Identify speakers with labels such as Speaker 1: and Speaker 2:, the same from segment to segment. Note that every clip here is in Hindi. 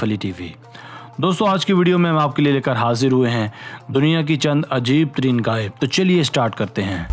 Speaker 1: फली टीवी। दोस्तों, आज की वीडियो में हम आपके लिए लेकर हाजिर हुए हैं दुनिया की चंद अजीब तरीन गाय। तो चलिए स्टार्ट करते हैं।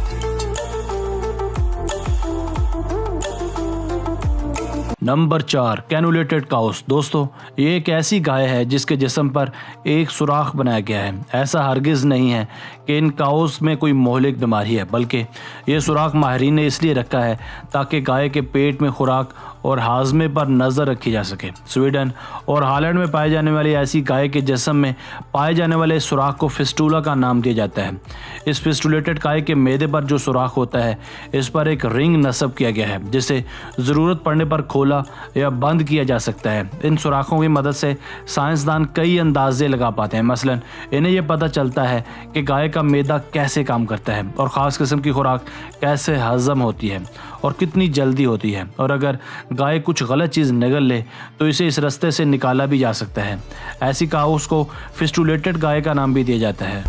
Speaker 1: Number 4, cannulated cows. दोस्तों, ये एक ऐसी गाय है जिसके जिस्म पर एक सुराख बनाया गया है। ऐसा हरगिज़ नहीं है कि इन काउस में कोई मोहलिक बीमारी है, बल्कि ये सुराख माहिरीन ने इसलिए रखा है ताकि गाय के पेट में खुराक और हाजमे पर नज़र रखी जा सके। स्वीडन और हॉलैंड में पाए जाने वाली ऐसी गाय के जिस्म में पाए जाने वाले सुराख को फिस्टूला का नाम दिया जाता है। इस फिस्टूलेटेड गाय के मैदे पर जो सुराख होता है, इस पर एक रिंग नस्ब किया गया है जिसे ज़रूरत पड़ने पर खोला या बंद किया जा सकता है। इन सुराखों की मदद से साइंसदान कई अंदाजे लगा पाते हैं। मसलन इन्हें यह पता चलता है कि गाय का मैदा कैसे काम करता है और ख़ास किस्म की खुराक कैसे हज़म होती है और कितनी जल्दी होती है, और अगर गाय कुछ गलत चीज़ निगल ले तो इसे इस रास्ते से निकाला भी जा सकता है। ऐसी काउस को फिस्टूलेटेड गाय का नाम भी दिया जाता है।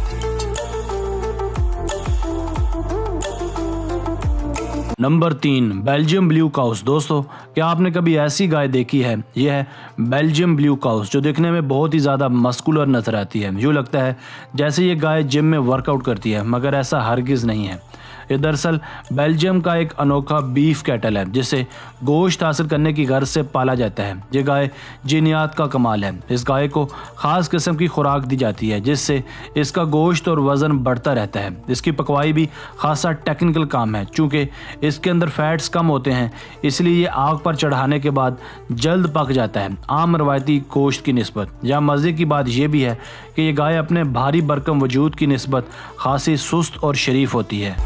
Speaker 1: Number 3, Belgium blue cows. दोस्तों, क्या आपने कभी ऐसी गाय देखी है? यह है बेल्जियम ब्लू काउस, जो देखने में बहुत ही ज़्यादा मस्कुलर नजर आती है। यूँ लगता है जैसे ये गाय जिम में वर्कआउट करती है, मगर ऐसा हरगिज़ नहीं है। ये दरअसल बेल्जियम का एक अनोखा बीफ कैटल है जिसे गोश्त हासिल करने की गर्ज से पाला जाता है। ये गाय जीनियात का कमाल है। इस गाय को ख़ास किस्म की खुराक दी जाती है जिससे इसका गोश्त और वज़न बढ़ता रहता है। इसकी पकवाई भी खासा टेक्निकल काम है। चूँकि इसके अंदर फैट्स कम होते हैं, इसलिए ये आग पर चढ़ाने के बाद जल्द पक जाता है, आम रवायती गोश्त की निस्बत। या मज़े की बात यह भी है कि ये गाय अपने भारी भरकम वजूद की निस्बत खासी सुस्त और शरीफ होती है।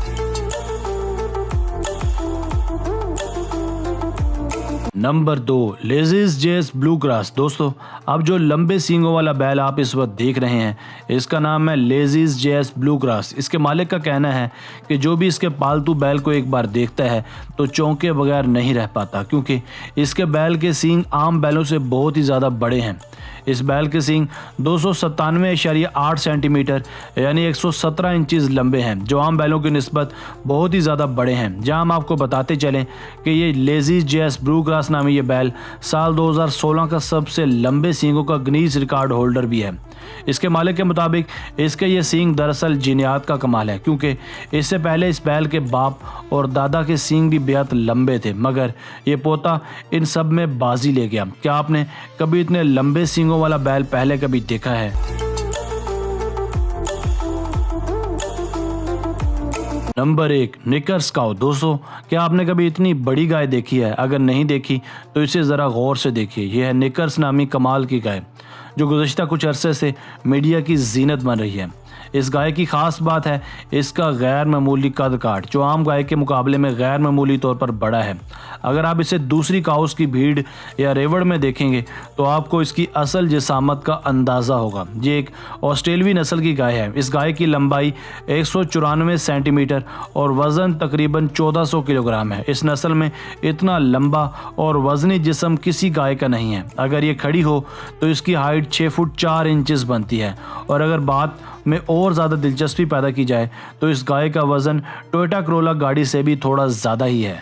Speaker 1: नंबर 2, लेज़ीज़ जेस ब्लू ग्रास। दोस्तों, अब जो लंबे सींगों वाला बैल आप इस वक्त देख रहे हैं, इसका नाम है लेज़ीज़ जेस ब्लू ग्रास। इसके मालिक का कहना है कि जो भी इसके पालतू बैल को एक बार देखता है तो चौंके बगैर नहीं रह पाता, क्योंकि इसके बैल के सींग आम बैलों से बहुत ही ज़्यादा बड़े हैं। इस बैल के सींग 297.8 सेंटीमीटर यानी 117 इंचज़ लंबे हैं, जो आम बैलों की निस्बत बहुत ही ज़्यादा बड़े हैं। जहां हम आपको बताते चलें कि ये लेज़ीज़ जेस ब्लू ग्रास नामी ये बैल साल 2016 का सबसे लंबे सींगों का गिनीज रिकॉर्ड होल्डर भी है। इसके मालिक के मुताबिक इसके ये सींग दरअसल जीनियात का कमाल है, क्योंकि इससे पहले इस बैल के बाप और दादा के सींग भी बेहद लंबे थे, मगर ये पोता इन सब में बाजी ले गया। क्या आपने कभी इतने लंबे सींगों वाला बैल पहले कभी देखा है? नंबर 1, निकर्स काऊ। दोस्तों, क्या आपने कभी इतनी बड़ी गाय देखी है? अगर नहीं देखी तो इसे ज़रा गौर से देखिए। यह है निकर्स नामी कमाल की गाय, जो गुज़श्ता कुछ अरसे से मीडिया की जीनत बन रही है। इस गाय की ख़ास बात है इसका गैर मामूली कद काठ, जो आम गाय के मुकाबले में गैर मामूली तौर पर बड़ा है। अगर आप इसे दूसरी काउस की भीड़ या रेवड़ में देखेंगे तो आपको इसकी असल जिसामत का अंदाज़ा होगा। ये एक ऑस्ट्रेलवी नस्ल की गाय है। इस गाय की लंबाई 194 सेंटीमीटर और वज़न तकरीबन 1400 किलोग्राम है। इस नस्ल में इतना लंबा और वज़नी जिस्म किसी गाय का नहीं है। अगर ये खड़ी हो तो इसकी हाइट 6 फुट 4 इंचज़ बनती है। और अगर बात में और ज़्यादा दिलचस्पी पैदा की जाए तो इस गाय का वज़न टोयोटा करोला गाड़ी से भी थोड़ा ज़्यादा ही है।